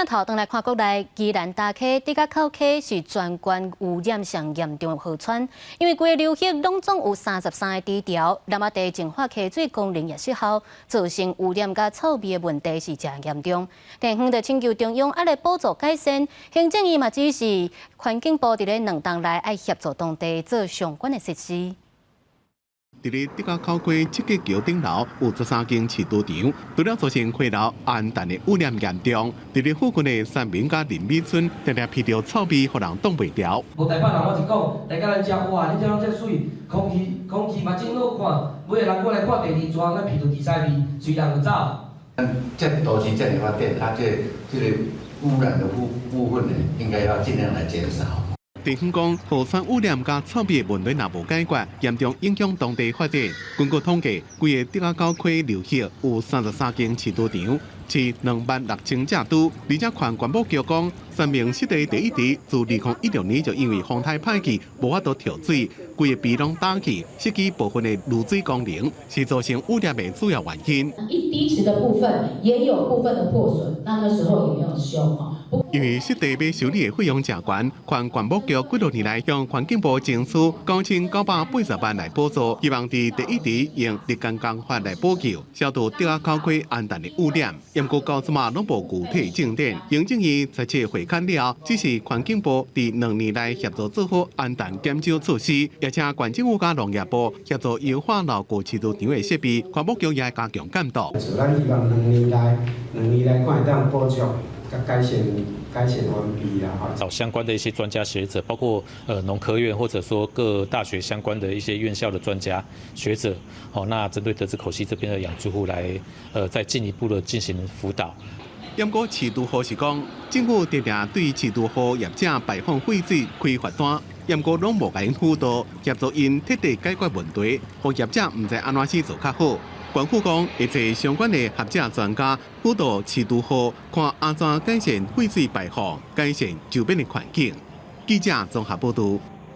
镜头转来看国内，宜兰大溪竹仔口溪是全县污染上严重的河川，因为规个流域拢总有33个低潮，南仔地净化溪水功能也失效，造成污染甲臭味的问题是真严重。地方就请求中央来补助改善，行政院嘛指示环境部伫咧2档内爱协助当地做相关的设施。 伫咧竹仔口溪七吉桥顶楼有13间饲猪场，除了造成溪流安氮的污染严重，伫咧附近的山民甲林美村，常常闻到臭味，互人挡袂牢。无台北人我是讲，大家来食哇，你听这水，空气嘛真好看，每个人过来看第二桩，咱闻到第三味，随人就走。这都市这里发电，它这个污染的部分呢，应该要尽量来减少。 地方讲，河川污染甲臭味的问题若无解决，严重影响当地发展。根据统计，规个竹仔口溪流域有33间饲猪场，饲26000只猪。而且环环保局讲，山明湿地第一池自2016年就因为风台歹去，无法度调水，规个鼻拢打去，失去部分的滤水功能，是造成污染的主要原因。一滴池的部分也有部分的破损，那时候也没有修哈。 因为湿地要修理的费用真悬，环环保局几多年来向环境部争取9980万来补助，希望伫第一池用日间工法来补救，消除竹仔口溪安氮的污染。不过到即马拢无具体进展，行政院17会刊了，只是环境部伫2年内协助做好安氮减少措施，也请县政府甲农业部协助优化老旧饲猪场的设备，环保局也加强监督。咱希望2年来看会当补助。 改善完毕啦，找相关的一些专家学者，包括农科院或者说各大学相关的一些院校的专家学者，那针对德智口溪这边的养猪户来再进一步的进行辅导。不过饲猪户是讲，政府常常对饲猪户业者排放废水开罚单，不过拢无甲因辅导，协助因彻底解决问题，让业者唔知安怎去做较好。 官府讲，会找相关的学者专家辅导饲猪户，看安怎改善废水排放，改善周边的环境。记者综合报道。